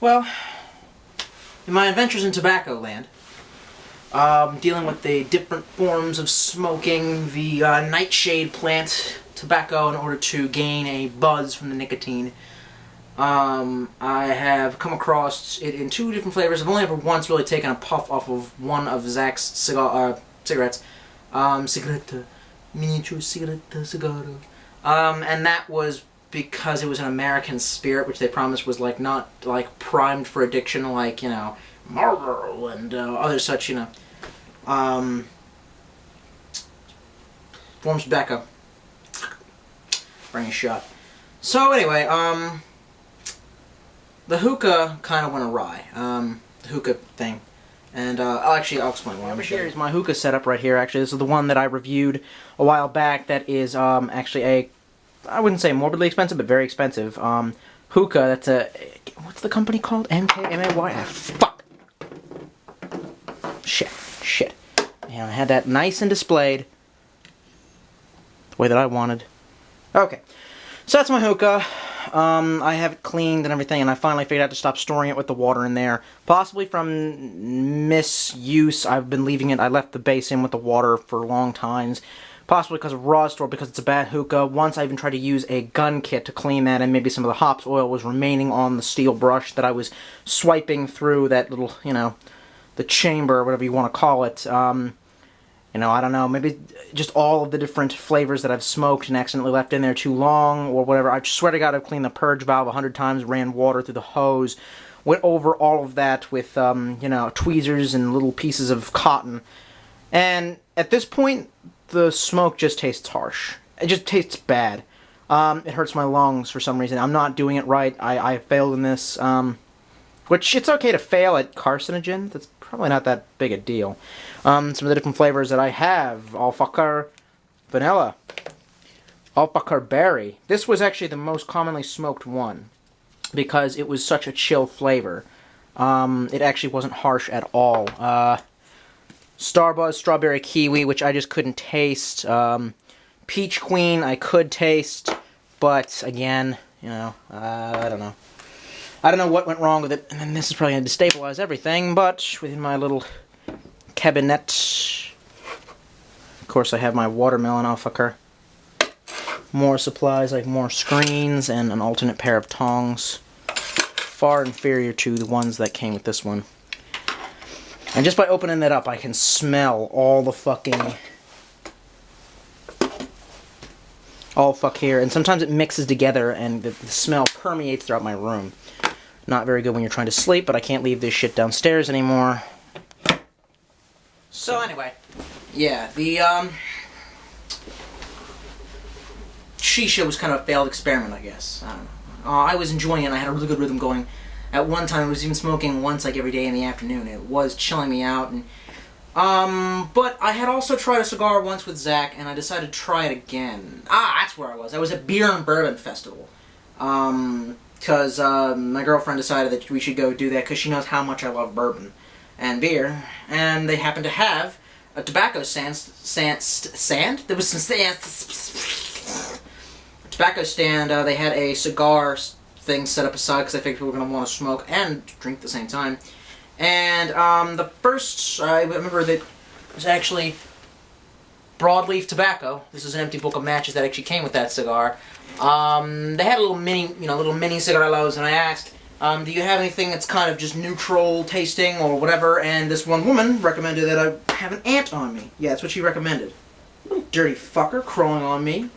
Well, in my adventures in tobacco land, dealing with the different forms of smoking the nightshade plant tobacco in order to gain a buzz from the nicotine, I have come across it in two different flavors. I've only ever once really taken a puff off of one of Zach's cigarettes. Cigarette, miniature cigarette, cigaro. And that was because it was an American spirit, which they promised was like not like primed for addiction, like, you know, Marlboro and other such, you know, forms of tobacco. Bring a shot. So anyway, the hookah kind of went awry. The hookah thing. And I'll explain why. Here's my hookah setup right here. Actually, this is the one that I reviewed a while back. That is actually a, I wouldn't say morbidly expensive, but very expensive hookah. That's a, what's the company called? MKMAY? Ah, fuck. Shit. And I had that nice and displayed the way that I wanted. Okay, so that's my hookah. I have it cleaned and everything, and I finally figured out to stop storing it with the water in there. Possibly from misuse. I've been leaving it, I left the base in with the water for long times. Possibly because of raw store, because it's a bad hookah. Once I even tried to use a gun kit to clean that, and maybe some of the hops oil was remaining on the steel brush that I was swiping through that little, you know, the chamber, or whatever you want to call it. You know, I don't know, maybe just all of the different flavors that I've smoked and accidentally left in there too long, or whatever. I swear to God, I've cleaned the purge valve 100 times, ran water through the hose, went over all of that with, you know, tweezers and little pieces of cotton. And at this point, the smoke just tastes harsh. It just tastes bad. It hurts my lungs for some reason. I'm not doing it right. I failed in this, which it's okay to fail at carcinogen. That's probably not that big a deal. Some of the different flavors that I have: alfalfa, vanilla, alfalfa berry. This was actually the most commonly smoked one because it was such a chill flavor. It actually wasn't harsh at all. Starbuzz, strawberry kiwi, which I just couldn't taste. Peach Queen, I could taste, but again, you know, I don't know. I don't know what went wrong with it, and this is probably going to destabilize everything, but within my little cabinet, of course I have my watermelon alfalfa. More supplies, like more screens and an alternate pair of tongs. Far inferior to the ones that came with this one. And just by opening that up, I can smell all the fucking... all fuck here. And sometimes it mixes together and the smell permeates throughout my room. Not very good when you're trying to sleep, but I can't leave this shit downstairs anymore. So anyway, yeah, the shisha was kind of a failed experiment, I guess. I don't know. I was enjoying it, and I had a really good rhythm going. At one time, I was even smoking once, like, every day in the afternoon. It was chilling me out, and but I had also tried a cigar once with Zach, and I decided to try it again. That's where I was. I was at Beer and Bourbon Festival. Because my girlfriend decided that we should go do that because she knows how much I love bourbon and beer, and they happened to have a tobacco stand? There was some tobacco stand. They had a cigar thing set up aside because I figured people were going to want to smoke and drink at the same time. And the first, I remember that it was actually broadleaf tobacco. This is an empty book of matches that actually came with that cigar. They had a little mini, little mini cigarillos, and I asked, do you have anything that's kind of just neutral tasting or whatever? And this one woman recommended that I have an ant on me. Yeah, that's what she recommended. Little dirty fucker crawling on me.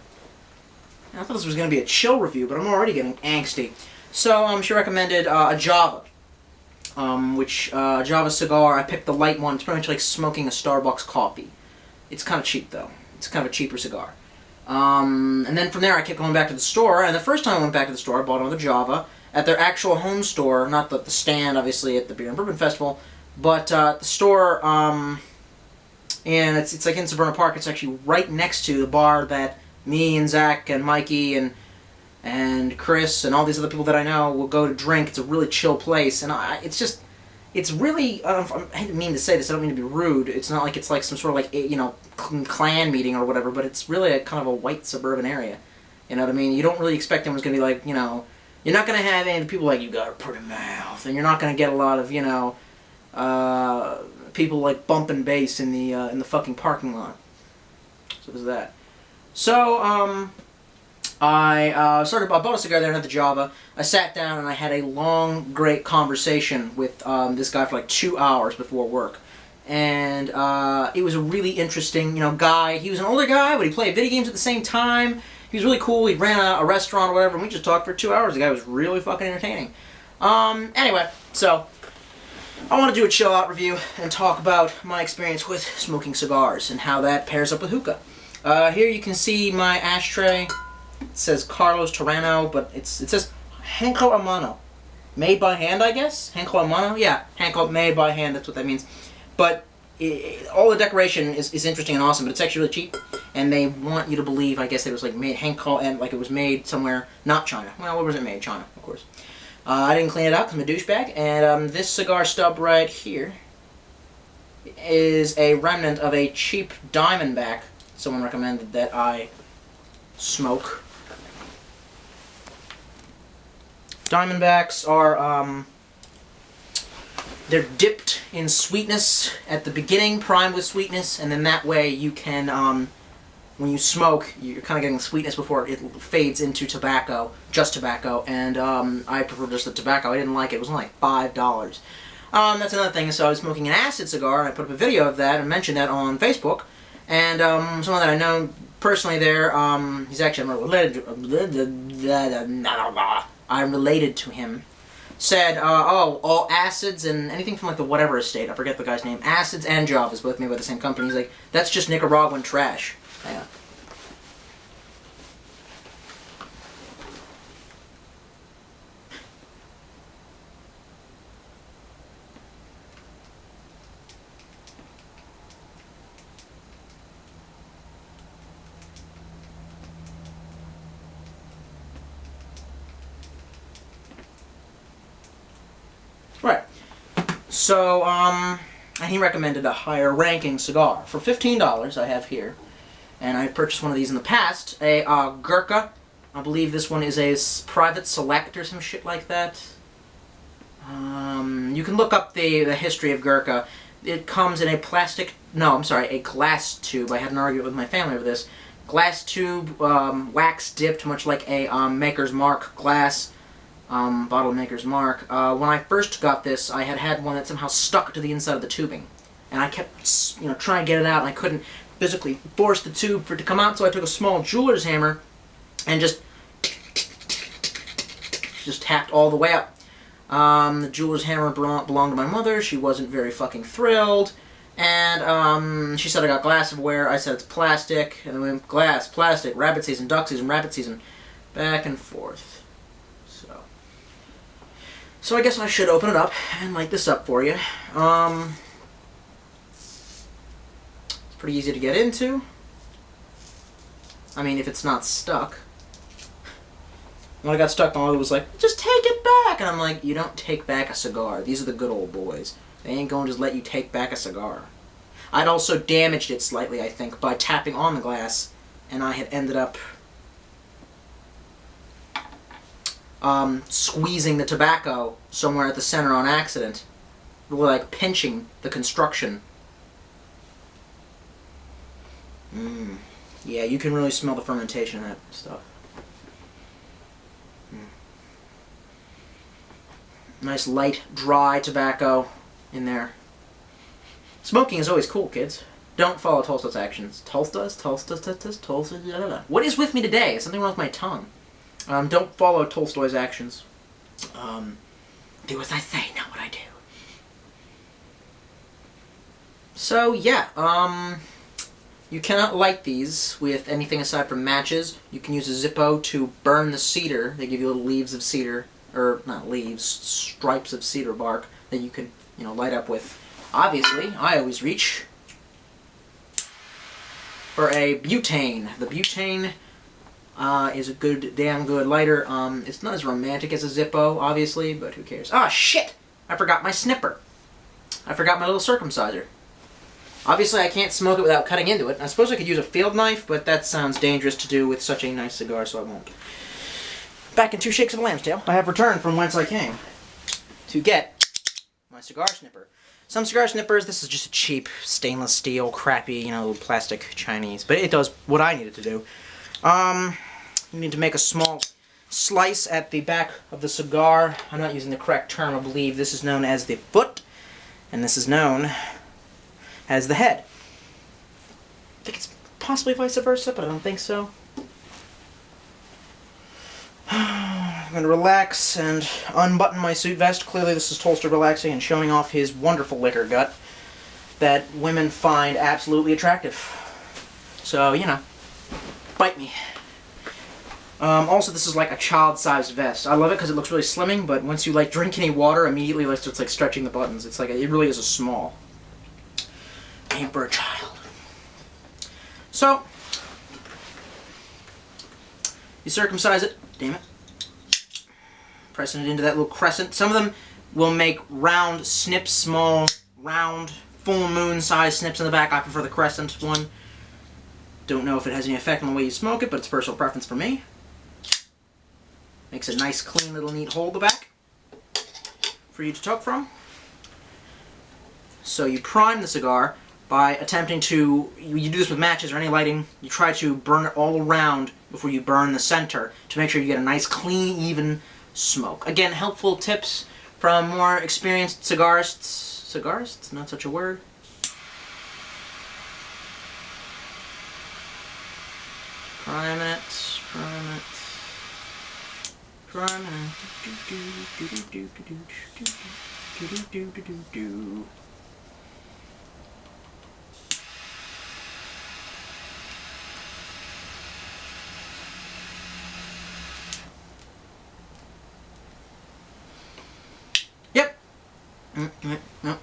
I thought this was going to be a chill review, but I'm already getting angsty. So, she recommended a Java. Java cigar, I picked the light one. It's pretty much like smoking a Starbucks coffee. It's kind of cheap, though. It's kind of a cheaper cigar. And then from there I kept going back to the store, and the first time I went back to the store I bought another Java at their actual home store, not the stand, obviously, at the Beer and Bourbon Festival, but the store, and it's like in Severna Park. It's actually right next to the bar that me and Zach and Mikey and Chris and all these other people that I know will go to drink. It's a really chill place, and it's really, I didn't mean to say this, I don't mean to be rude, it's not like it's like some sort of like, clan meeting or whatever, but it's really a kind of a white suburban area. You know what I mean? You don't really expect anyone's going to be like, You're not going to have any people like, you got a pretty mouth, and you're not going to get a lot of, you know, people like bumping bass in the fucking parking lot. So there's that. So, I bought a cigar there at the Java. I sat down and I had a long, great conversation with this guy for like 2 hours before work. And it was a really interesting, you know, guy. He was an older guy, but he played video games at the same time. He was really cool. He ran a restaurant or whatever, and we just talked for 2 hours. The guy was really fucking entertaining. Anyway, so I want to do a chill out review and talk about my experience with smoking cigars and how that pairs up with hookah. Here you can see my ashtray. It says Carlos Torano, but it says Hanko a mano. Made by hand, I guess? Hanko a mano? Yeah, Hanko made by hand, that's what that means. But all the decoration is interesting and awesome, but it's actually really cheap. And they want you to believe, I guess, it was like made Hanko, and like it was made somewhere, not China. Well, where was it made? China, of course. I didn't clean it out because I'm a douchebag. And this cigar stub right here is a remnant of a cheap Diamondback. Someone recommended that I smoke. Diamondbacks are, they're dipped in sweetness at the beginning, primed with sweetness, and then that way you can, when you smoke, you're kind of getting sweetness before it fades into tobacco, just tobacco, and I prefer just the tobacco. I didn't like it. It was only like $5. That's another thing. So I was smoking an acid cigar, and I put up a video of that and mentioned that on Facebook, and someone that I know personally there, he's actually I'm related to him, said, oh, all acids and anything from like the whatever estate, I forget the guy's name, acids and Javas, both made by the same company. He's like, that's just Nicaraguan trash. Yeah. Right. So, and he recommended a higher ranking cigar. For $15, I have here, and I've purchased one of these in the past, a Gurkha. I believe this one is a private select or some shit like that. You can look up the history of Gurkha. It comes in a a glass tube. I had an argument with my family over this. Glass tube, wax dipped, much like a Maker's Mark glass. Bottle Maker's Mark. When I first got this, I had one that somehow stuck to the inside of the tubing. And I kept, you know, trying to get it out, and I couldn't physically force the tube for it to come out, so I took a small jeweler's hammer and just tapped all the way up. The jeweler's hammer belonged to my mother. She wasn't very fucking thrilled. And she said I got glassware. I said it's plastic. And then we went glass, plastic, rabbit season, duck season, rabbit season. Back and forth. So I guess I should open it up and light this up for you. It's pretty easy to get into. I mean, if it's not stuck. When I got stuck, my mother was like, just take it back! And I'm like, you don't take back a cigar. These are the good old boys. They ain't going to just let you take back a cigar. I'd also damaged it slightly, I think, by tapping on the glass, and I had ended up squeezing the tobacco somewhere at the center on accident. Like pinching the construction. Yeah, you can really smell the fermentation of that stuff. Nice light, dry tobacco in there. Smoking is always cool, kids. Don't follow Tolstoy's actions. Tolstoy's. What is with me today? Something wrong with my tongue. Don't follow Tolstoy's actions. Do as I say, not what I do. So, yeah, you cannot light these with anything aside from matches. You can use a Zippo to burn the cedar. They give you little leaves of cedar, or not leaves, stripes of cedar bark that you can, you know, light up with. Obviously, I always reach for a butane. The butane is a damn good lighter. It's not as romantic as a Zippo, obviously, but who cares? Ah, shit! I forgot my snipper. I forgot my little circumciser. Obviously, I can't smoke it without cutting into it. I suppose I could use a field knife, but that sounds dangerous to do with such a nice cigar, so I won't. Back in 2 shakes of a lamb's tail, I have returned from whence I came to get my cigar snipper. Some cigar snippers, this is just a cheap stainless steel, crappy, you know, plastic Chinese, but it does what I needed to do. You need to make a small slice at the back of the cigar. I'm not using the correct term, I believe. This is known as the foot, and this is known as the head. I think it's possibly vice versa, but I don't think so. I'm going to relax and unbutton my suit vest. Clearly this is Tolster relaxing and showing off his wonderful liquor gut that women find absolutely attractive. So, you know, bite me. Also, this is like a child-sized vest. I love it because it looks really slimming, but once you like drink any water, immediately it starts like stretching the buttons. It's like it really is a small. Ain't for a child. So, you circumcise it. Damn it. Pressing it into that little crescent. Some of them will make round snips, small, round, full moon size snips in the back. I prefer the crescent one. Don't know if it has any effect on the way you smoke it, but it's personal preference for me. Makes a nice, clean, little neat hole in the back for you to toke from. So you prime the cigar by attempting to, you do this with matches or any lighting, you try to burn it all around before you burn the center to make sure you get a nice, clean, even smoke. Again, helpful tips from more experienced cigarists. Cigarists? Not such a word. Prime it, prime it, prime it. Yep. No.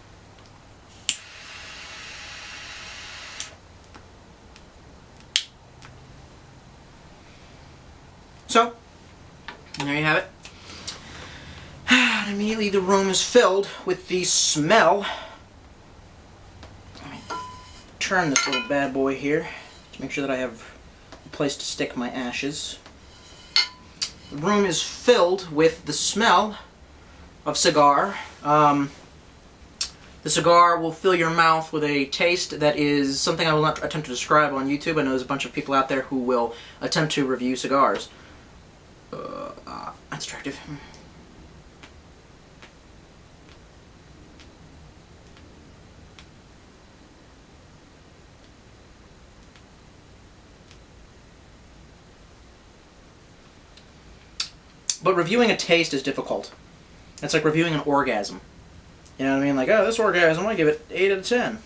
So, there you have it. And immediately the room is filled with the smell. Let me turn this little bad boy here to make sure that I have a place to stick my ashes. The room is filled with the smell of cigar. The cigar will fill your mouth with a taste that is something I will not attempt to describe on YouTube. I know there's a bunch of people out there who will attempt to review cigars. That's attractive. But reviewing a taste is difficult. It's like reviewing an orgasm. You know what I mean? Like, oh, this orgasm, I give it 8 out of 10.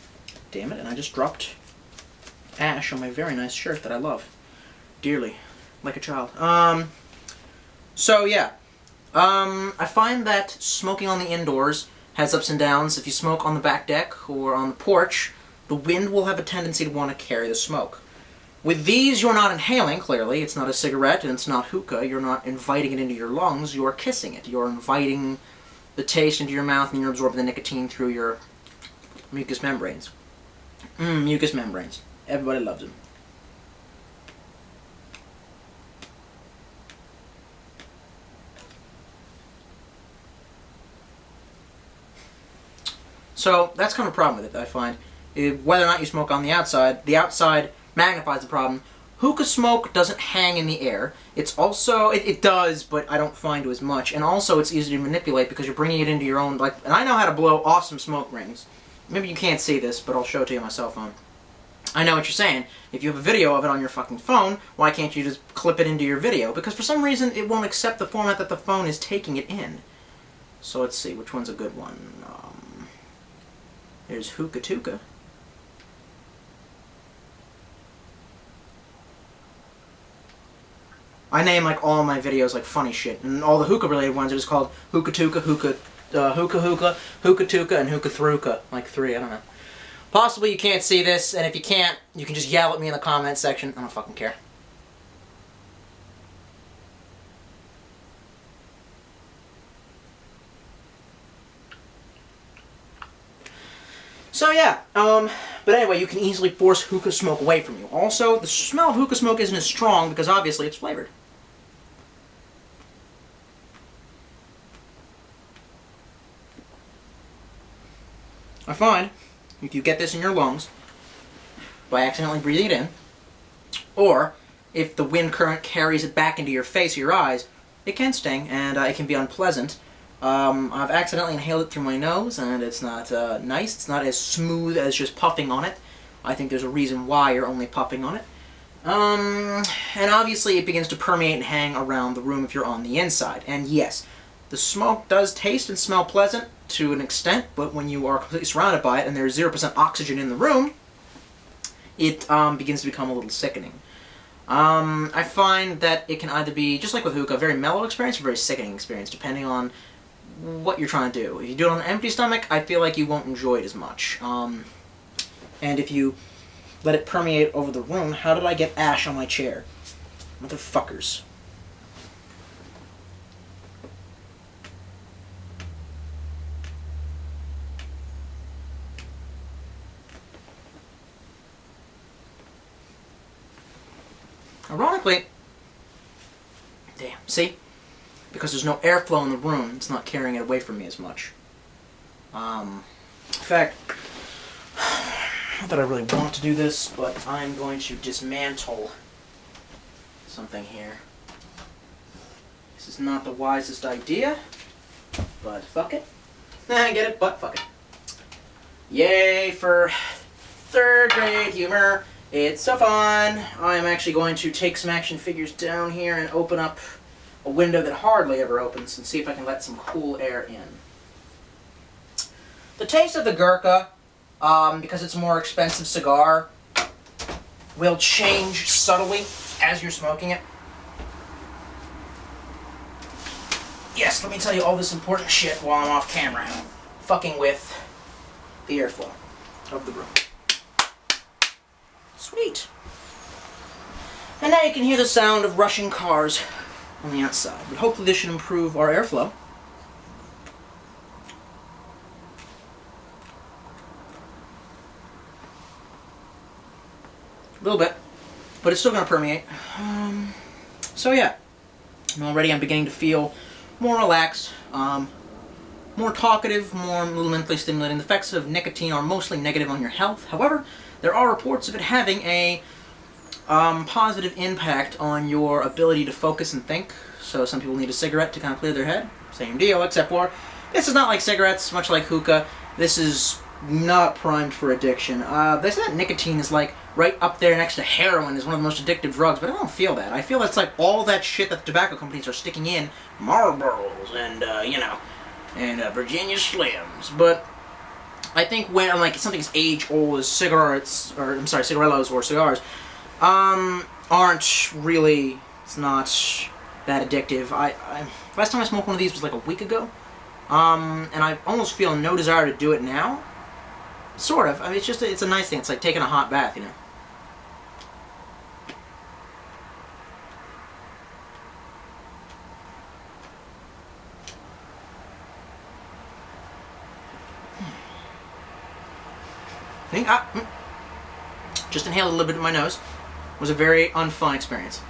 Damn it, and I just dropped ash on my very nice shirt that I love dearly, like a child. So yeah, I find that smoking on the indoors has ups and downs. If you smoke on the back deck or on the porch, the wind will have a tendency to want to carry the smoke. With these, you're not inhaling, clearly. It's not a cigarette and it's not hookah. You're not inviting it into your lungs. You're kissing it. You're inviting the taste into your mouth and you're absorbing the nicotine through your mucous membranes. Mucous membranes. Everybody loves them. So that's kind of a problem with it, I find. Whether or not you smoke on the outside magnifies the problem. Hookah smoke doesn't hang in the air. It's also, it does, but I don't find it as much. And also it's easy to manipulate because you're bringing it into your own, like, and I know how to blow awesome smoke rings. Maybe you can't see this, but I'll show it to you on my cell phone. I know what you're saying. If you have a video of it on your fucking phone, why can't you just clip it into your video? Because for some reason it won't accept the format that the phone is taking it in. So let's see, which one's a good one? There's Hookah Tooka. I name like all my videos like funny shit, and all the hookah related ones are just called Hookah Tooka, Hookah Tooka, and Hookah Thruka. Like 3, I don't know. Possibly you can't see this, and if you can't, you can just yell at me in the comment section. I don't fucking care. So yeah, but anyway, you can easily force hookah smoke away from you. Also, the smell of hookah smoke isn't as strong because obviously it's flavored. I find if you get this in your lungs by accidentally breathing it in, or if the wind current carries it back into your face or your eyes, it can sting, and it can be unpleasant. I've accidentally inhaled it through my nose, and it's not nice. It's not as smooth as just puffing on it. I think there's a reason why you're only puffing on it. And obviously it begins to permeate and hang around the room if you're on the inside. And yes, the smoke does taste and smell pleasant to an extent, but when you are completely surrounded by it and there's 0% oxygen in the room, it begins to become a little sickening. I find that it can either be, just like with hookah, a very mellow experience or a very sickening experience, depending on what you're trying to do. If you do it on an empty stomach, I feel like you won't enjoy it as much. And if you let it permeate over the room, how did I get ash on my chair? Motherfuckers. Ironically, damn, see? Because there's no airflow in the room, it's not carrying it away from me as much. In fact, not that I really want to do this, but I'm going to dismantle something here. This is not the wisest idea, but fuck it. I get it, but fuck it. Yay for third grade humor. It's so fun. I'm actually going to take some action figures down here and open up a window that hardly ever opens and see if I can let some cool air in. The taste of the Gurkha, because it's a more expensive cigar, will change subtly as you're smoking it. Yes, let me tell you all this important shit while I'm off camera, fucking with the airflow of the room. Sweet. And now you can hear the sound of rushing cars on the outside. But hopefully this should improve our airflow. A little bit. But it's still going to permeate. So yeah. And already I'm beginning to feel more relaxed, more talkative, more mentally stimulating. The effects of nicotine are mostly negative on your health. However, there are reports of it having a positive impact on your ability to focus and think. So some people need a cigarette to kind of clear their head. Same deal, except for this is not like cigarettes, much like hookah. This is not primed for addiction. They say that nicotine is like right up there next to heroin, is one of the most addictive drugs, but I don't feel that. I feel it's like all that shit that the tobacco companies are sticking in, Marlboros and, Virginia Slims. But I think when, like, something's age-old as cigarettes, or, I'm sorry, cigarillos or cigars, aren't really, it's not that addictive. Last time I smoked one of these was like a week ago, and I almost feel no desire to do it now. Sort of. I mean, it's a nice thing. It's like taking a hot bath, you know. Just inhaled a little bit in my nose. It was a very unfun experience.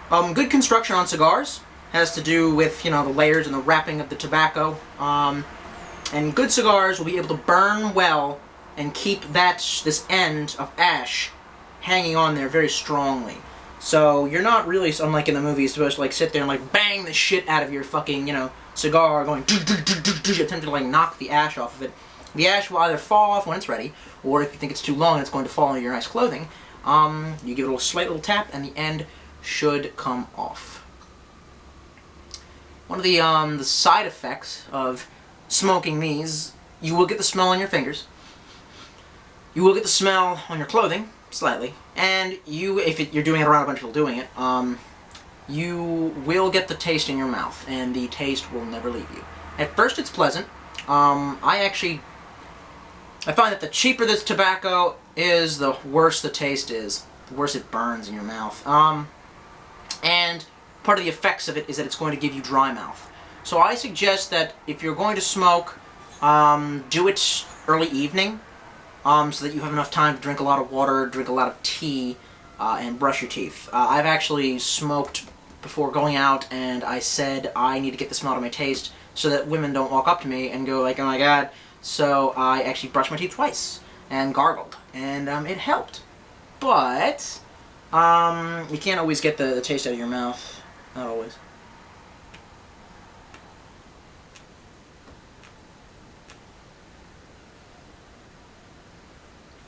Good construction on cigars has to do with, you know, the layers and the wrapping of the tobacco. And good cigars will be able to burn well and keep this end of ash hanging on there very strongly. So you're not really, unlike in the movies, supposed to like sit there and like bang the shit out of your fucking, you know, cigar, going attempting to like knock the ash off of it. The ash will either fall off when it's ready, or if you think it's too long and it's going to fall into your nice clothing, you give it a slight little tap and the end should come off. One of the side effects of smoking these, you will get the smell on your fingers, you will get the smell on your clothing, slightly, and if you're doing it around a bunch of people doing it, you will get the taste in your mouth, and the taste will never leave you. At first it's pleasant. I find that the cheaper this tobacco is, the worse the taste is, the worse it burns in your mouth. And part of the effects of it is that it's going to give you dry mouth. So I suggest that if you're going to smoke, do it early evening, so that you have enough time to drink a lot of water, drink a lot of tea, and brush your teeth. I've actually smoked before going out, and I said I need to get the smell out of my taste so that women don't walk up to me and go like, oh my god, So I actually brushed my teeth twice and gargled, and it helped. But you can't always get the taste out of your mouth. Not always.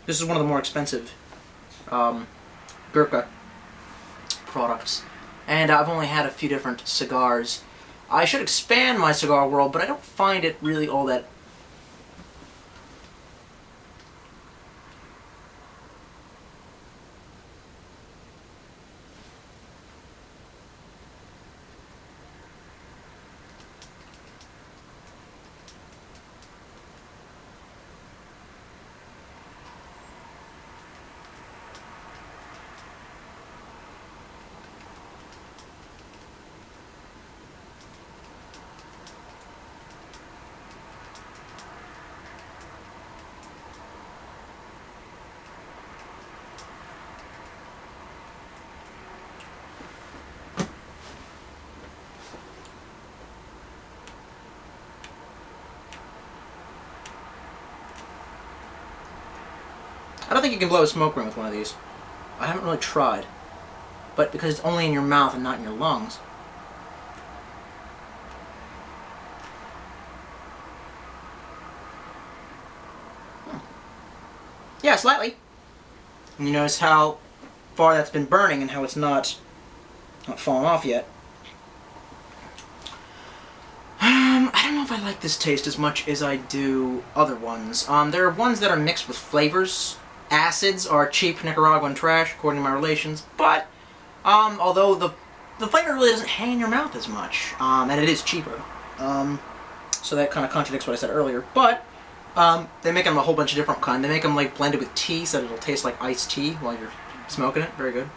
This is one of the more expensive Gurkha products. And I've only had a few different cigars. I should expand my cigar world, but I don't find it really all that... I don't think you can blow a smoke ring with one of these. I haven't really tried. But because it's only in your mouth and not in your lungs. Yeah, slightly. And you notice how far that's been burning and how it's not fallen off yet. I don't know if I like this taste as much as I do other ones. There are ones that are mixed with flavors. Acids are cheap Nicaraguan trash, according to my relations, but although the flavor really doesn't hang in your mouth as much, and it is cheaper, so that kind of contradicts what I said earlier, but they make them a whole bunch of different kinds. They make them like blended with tea, so that it'll taste like iced tea while you're smoking it. Very good.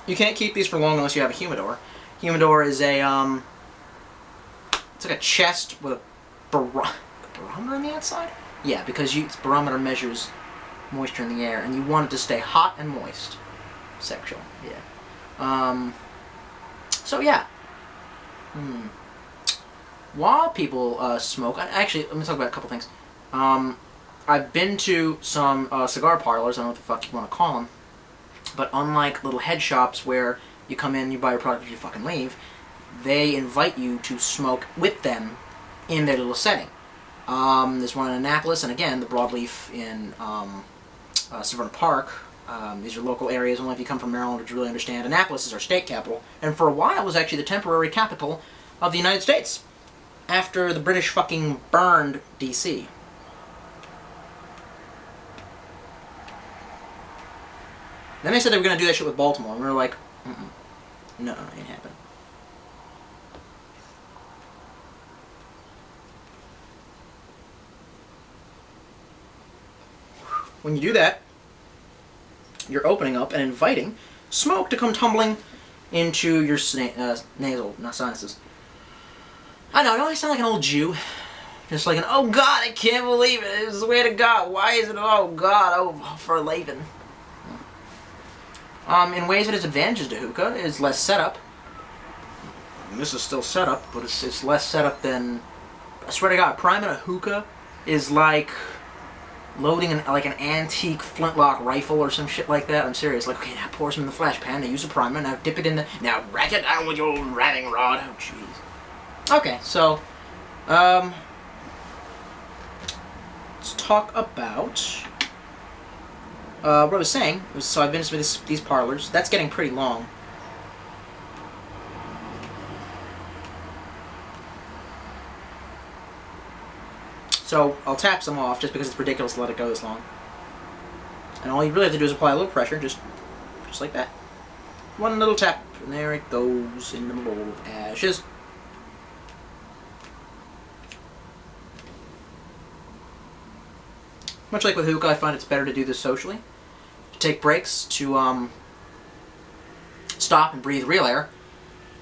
You can't keep these for long unless you have a humidor. Humidor is a, it's like a chest with a barometer on the outside? Yeah, because its barometer measures moisture in the air, and you want it to stay hot and moist. Sexual, yeah. So yeah. While people smoke, actually, let me talk about a couple things. I've been to some cigar parlors, I don't know what the fuck you want to call them, but unlike little head shops where you come in, you buy your product, and you fucking leave, they invite you to smoke with them in their little setting. There's one in Annapolis, and again, the Broadleaf in Severna Park. These are local areas. Only if you come from Maryland would you really understand. Annapolis is our state capital, and for a while was actually the temporary capital of the United States after the British fucking burned D.C. Then they said they were going to do that shit with Baltimore, and we were like, no, it ain't happening. When you do that, you're opening up and inviting smoke to come tumbling into your nasal sinuses. I know, don't I sound like an old Jew? Just like an, oh God, I can't believe it, I swear to God, why is it, oh God, oh, for Laban. In ways it has advantages to hookah, it's less setup. And this is still setup, but it's less setup than, I swear to God, priming a hookah is like loading like an antique flintlock rifle or some shit like that. I'm serious. Like, okay, now pour some in the flash pan, now use a primer, now dip it in the, now rack it down with your old ramming rod. Oh, jeez. Okay, so, let's talk about, what I was saying, was, so I've been to these parlors. That's getting pretty long. So I'll tap some off just because it's ridiculous to let it go this long. And all you really have to do is apply a little pressure, just like that. One little tap, and there it goes into the bowl of ashes. Much like with hookah, I find it's better to do this socially. To take breaks, to stop and breathe real air.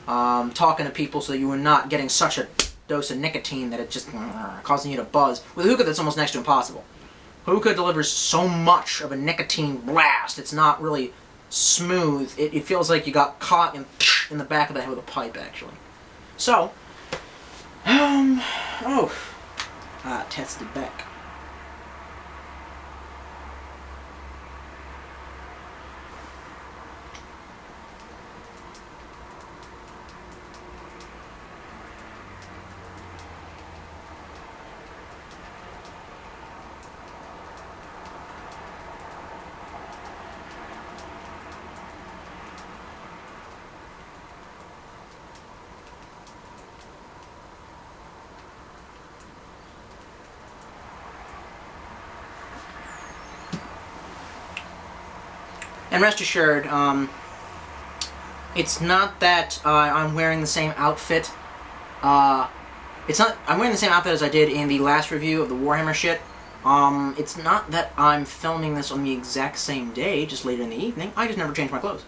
Talking to people so that you are not getting such a dose of nicotine that it just causing you to buzz. With hookah, that's almost next to impossible. Hookah delivers so much of a nicotine blast, it's not really smooth. It feels like you got caught in the back of the head with a pipe, actually. So, oh, tested back. And rest assured, it's not that I'm wearing the same outfit. It's not. I'm wearing the same outfit as I did in the last review of the Warhammer shit. It's not that I'm filming this on the exact same day, just later in the evening. I just never changed my clothes.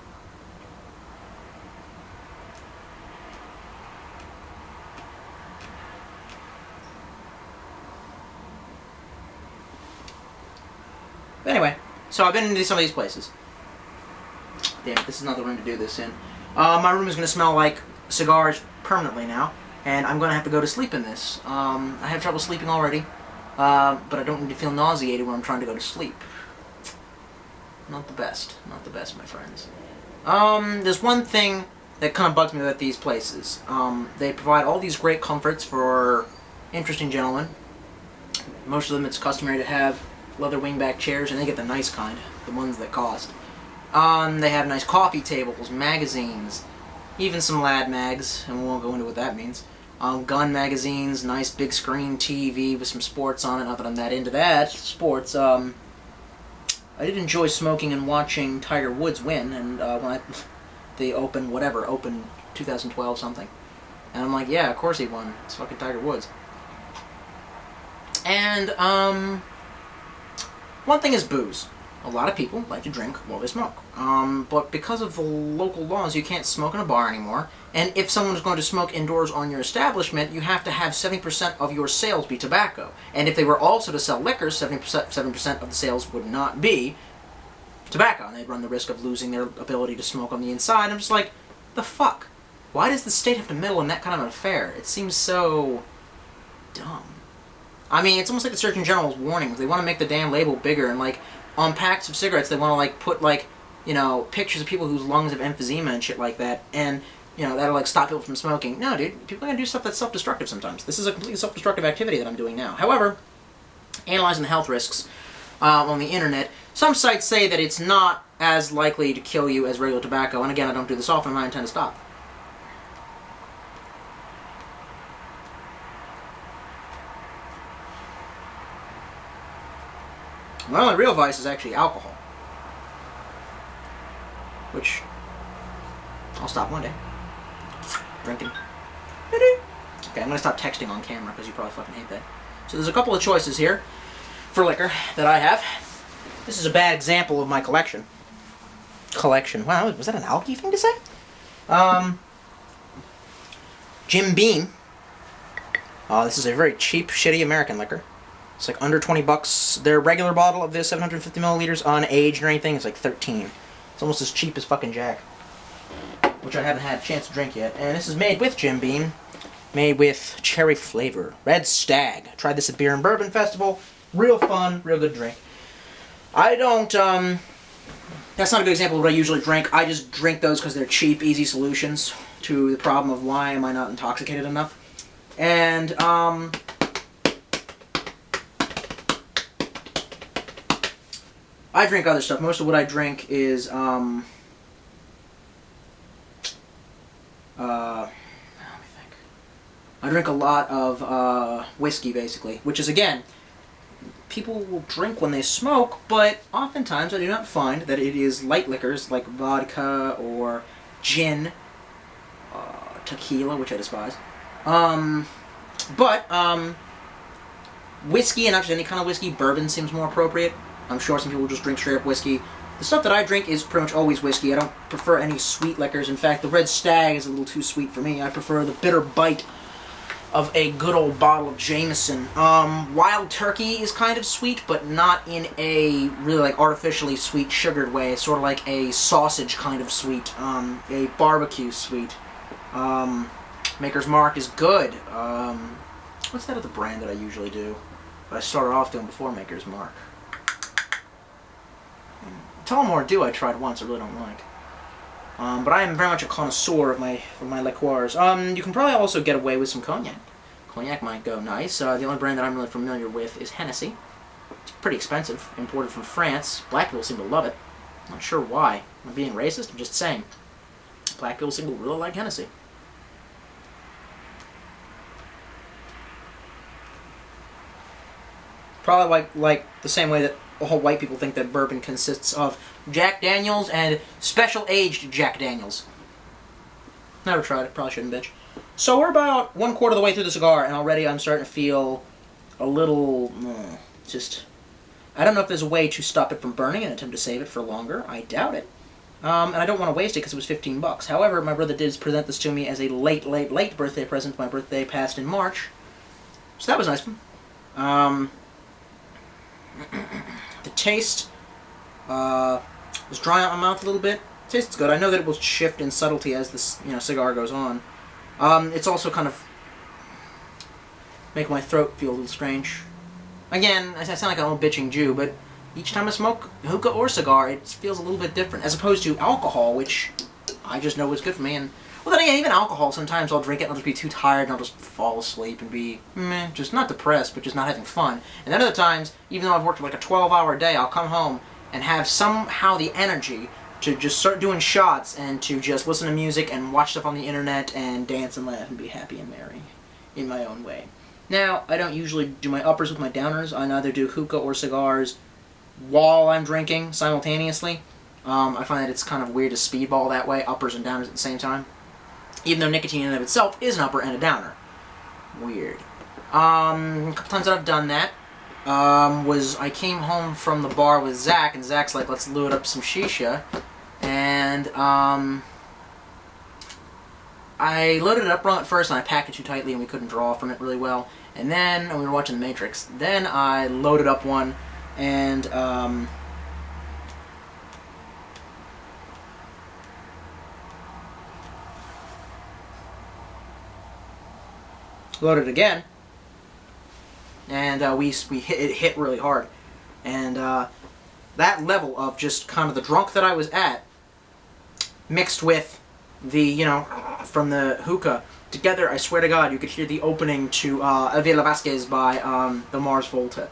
But anyway, so I've been into some of these places. Damn it, this is not the room to do this in. My room is going to smell like cigars permanently now, and I'm going to have to go to sleep in this. I have trouble sleeping already, but I don't need to feel nauseated when I'm trying to go to sleep. Not the best. Not the best, my friends. There's one thing that kind of bugs me about these places. They provide all these great comforts for interesting gentlemen. Most of them it's customary to have leather wingback chairs, and they get the nice kind, the ones that cost. They have nice coffee tables, magazines, even some lad mags, and we won't go into what that means. Gun magazines, nice big screen TV with some sports on it. Not that I'm that into that sports. I did enjoy smoking and watching Tiger Woods win, and when the Open 2012 something, and I'm like, yeah, of course he won. It's fucking Tiger Woods. And one thing is booze. A lot of people like to drink while they smoke. But because of the local laws, you can't smoke in a bar anymore. And if someone is going to smoke indoors on your establishment, you have to have 70% of your sales be tobacco. And if they were also to sell liquor, 7% of the sales would not be tobacco. And they'd run the risk of losing their ability to smoke on the inside. I'm just like, the fuck? Why does the state have to meddle in that kind of an affair? It seems so dumb. I mean, it's almost like the Surgeon General's warnings. They want to make the damn label bigger, and like, on packs of cigarettes, they want to like put like, you know, pictures of people whose lungs have emphysema and shit like that, and you know that'll like stop people from smoking. No, dude, people are gonna do stuff that's self-destructive sometimes. This is a completely self-destructive activity that I'm doing now. However, analyzing the health risks on the internet, some sites say that it's not as likely to kill you as regular tobacco. And again, I don't do this often, and I intend to stop. My only real vice is actually alcohol, which I'll stop one day. Drinking. Okay, I'm going to stop texting on camera because you probably fucking hate that. So there's a couple of choices here for liquor that I have. This is a bad example of my collection. Wow, was that an alky thing to say? Jim Beam. This is a very cheap, shitty American liquor. It's like under 20 bucks. Their regular bottle of this, 750 milliliters, unaged or anything, is like 13. It's almost as cheap as fucking Jack, which I haven't had a chance to drink yet. And this is made with Jim Beam, made with cherry flavor. Red Stag. Tried this at Beer and Bourbon Festival. Real fun, real good drink. I don't, that's not a good example of what I usually drink. I just drink those because they're cheap, easy solutions to the problem of why am I not intoxicated enough. And, I drink other stuff. Most of what I drink is, let me think. I drink a lot of, whiskey, basically. Which is, again, people will drink when they smoke, but oftentimes I do not find that it is light liquors like vodka or gin, tequila, which I despise. Whiskey, and actually any kind of whiskey, bourbon seems more appropriate. I'm sure some people just drink straight up whiskey. The stuff that I drink is pretty much always whiskey. I don't prefer any sweet liquors. In fact, the Red Stag is a little too sweet for me. I prefer the bitter bite of a good old bottle of Jameson. Wild Turkey is kind of sweet, but not in a really like artificially sweet sugared way. It's sort of like a sausage kind of sweet, a barbecue sweet. Maker's Mark is good. What's that other brand that I usually do? That I started off doing before Maker's Mark. Tullamore Dew I tried once, I really don't like. But I am very much a connoisseur of my liqueurs. You can probably also get away with some cognac. Cognac might go nice. The only brand that I'm really familiar with is Hennessy. It's pretty expensive, imported from France. Black people seem to love it. Not sure why. Am I being racist? I'm just saying. Black people seem to really like Hennessy. Probably like the same way that all white people think that bourbon consists of Jack Daniels and special aged Jack Daniels. Never tried it. Probably shouldn't bitch. So we're about 1/4 of the way through the cigar, and already I'm starting to feel a little just. I don't know if there's a way to stop it from burning and attempt to save it for longer. I doubt it. And I don't want to waste it because it was $15. However, my brother did present this to me as a late birthday present. My birthday passed in March, so that was nice of him. The taste was dry out my mouth a little bit. Tastes good. I know that it will shift in subtlety as this cigar goes on. It's also kind of making my throat feel a little strange. Again, I sound like an old bitching Jew, but each time I smoke hookah or cigar, it feels a little bit different, as opposed to alcohol, which I just know is good for me. And well, then again, even alcohol, sometimes I'll drink it and I'll just be too tired and I'll just fall asleep and be just not depressed, but just not having fun. And then other times, even though I've worked like a 12-hour day, I'll come home and have somehow the energy to just start doing shots and to just listen to music and watch stuff on the internet and dance and laugh and be happy and merry in my own way. Now, I don't usually do my uppers with my downers. I neither do hookah or cigars while I'm drinking simultaneously. I find that it's kind of weird to speedball that way, uppers and downers at the same time. Even though nicotine in and of itself is an upper and a downer. Weird. A couple times that I've done that was I came home from the bar with Zach, and Zach's like, let's load up some shisha. And I loaded it up wrong at first, and I packed it too tightly, and we couldn't draw from it really well. And then, we were watching The Matrix. Then I loaded up one, and loaded again, and it hit really hard. And that level of just kind of the drunk that I was at, mixed with the, from the hookah, together, I swear to God, you could hear the opening to Avila Vasquez by the Mars Volta.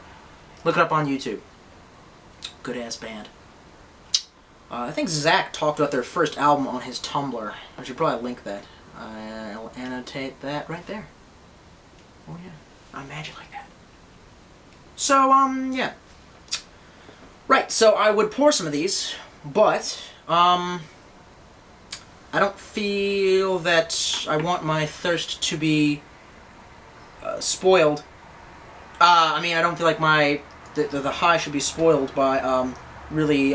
Look it up on YouTube. Good-ass band. I think Zach talked about their first album on his Tumblr. I should probably link that. I'll annotate that right there. Oh yeah, I'm magic like that. So, yeah. Right, so I would pour some of these, but, I don't feel that I want my thirst to be spoiled. I mean, I don't feel like the high should be spoiled by really,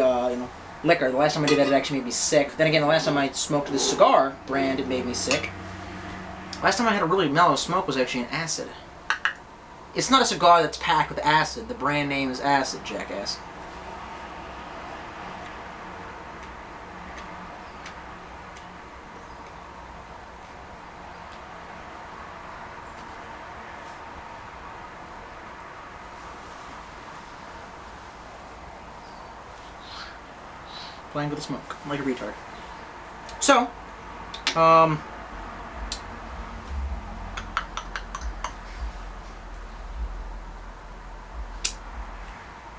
liquor. The last time I did that, it actually made me sick. Then again, the last time I smoked this cigar brand, it made me sick. Last time I had a really mellow smoke was actually an acid. It's not a cigar that's packed with acid. The brand name is Acid, jackass. Playing with the smoke, like a retard. So,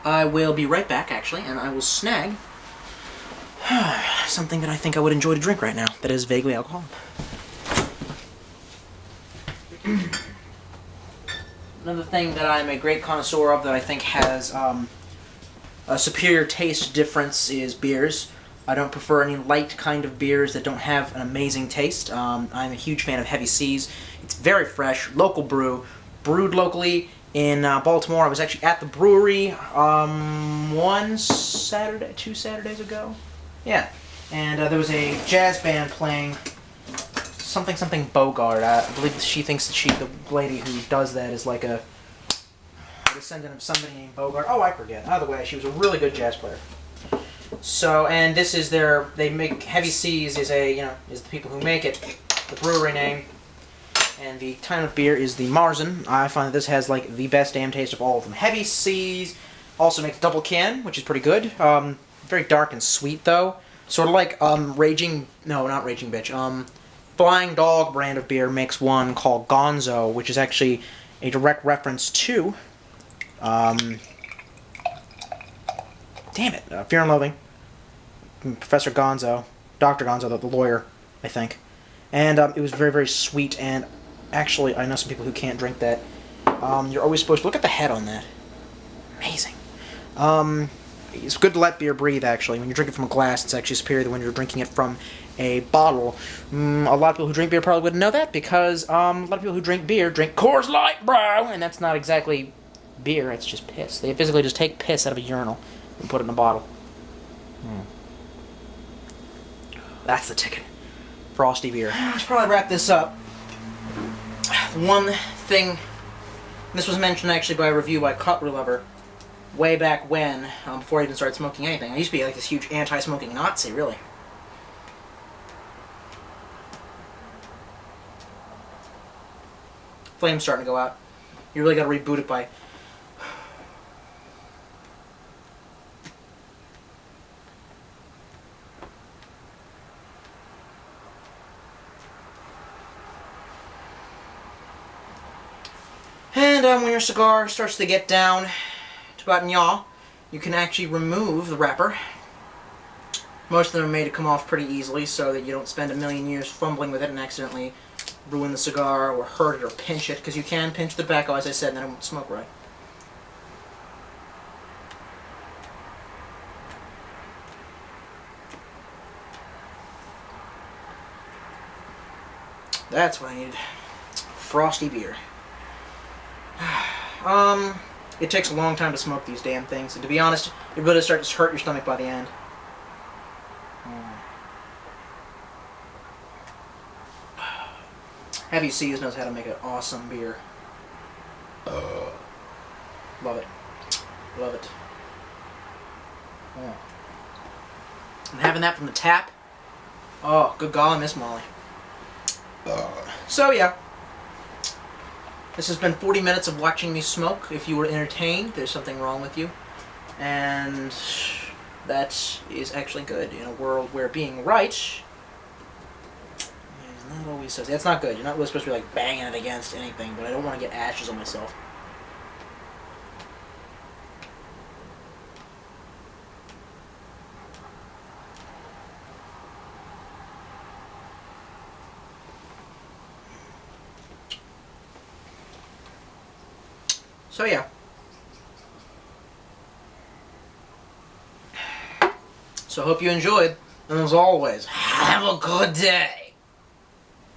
I will be right back, actually, and I will snag something that I think I would enjoy to drink right now that is vaguely alcoholic. Another thing that I'm a great connoisseur of that I think has a superior taste difference is beers. I don't prefer any light kind of beers that don't have an amazing taste. I'm a huge fan of Heavy Seys. It's very fresh, local brew, brewed locally in Baltimore. I was actually at the brewery two Saturdays ago. Yeah, and there was a jazz band playing something Bogart. I believe she thinks that the lady who does that is like a descendant of somebody named Bogart. Oh, I forget. Either way, she was a really good jazz player. So, and this is they make Heavy Seys is the people who make it, the brewery name. And the time of beer is the Marzen. I find that this has like the best damn taste of all of them. Heavy Seys also makes double can, which is pretty good. Very dark and sweet though. Sort of like Raging Bitch. Flying Dog brand of beer makes one called Gonzo, which is actually a direct reference to damn it, Fear and Loathing. Professor Gonzo, Dr. Gonzo, the lawyer, I think. And it was very, very sweet, and actually, I know some people who can't drink that. You're always supposed to look at the head on that. Amazing. It's good to let beer breathe, actually. When you drink it from a glass, it's actually superior than when you're drinking it from a bottle. A lot of people who drink beer probably wouldn't know that, because a lot of people who drink beer drink Coors Light, bro! And that's not exactly beer, it's just piss. They physically just take piss out of a urinal and put it in a bottle. That's the ticket. Frosty beer. I should probably wrap this up. One thing, this was mentioned actually by a review by Cutler Lover way back when, before I even started smoking anything. I used to be like this huge anti-smoking Nazi, really. Flame's starting to go out. You really gotta reboot it by... And when your cigar starts to get down to about yaw, you can actually remove the wrapper. Most of them are made to come off pretty easily so that you don't spend a million years fumbling with it and accidentally ruin the cigar or hurt it or pinch it, because you can pinch the tobacco, as I said, and then it won't smoke right. That's what I needed. Frosty beer. It takes a long time to smoke these damn things, and to be honest, it really start to hurt your stomach by the end. Heavy Seys knows how to make an awesome beer. Love it. Love it. And having that from the tap, oh, good golly, Miss Molly. So, yeah. This has been 40 minutes of watching me smoke. If you were entertained, there's something wrong with you. And that is actually good in a world where being right is not always so. That's not good. You're not really supposed to be like banging it against anything, but I don't want to get ashes on myself. So yeah. So I hope you enjoyed, and as always, have a good day.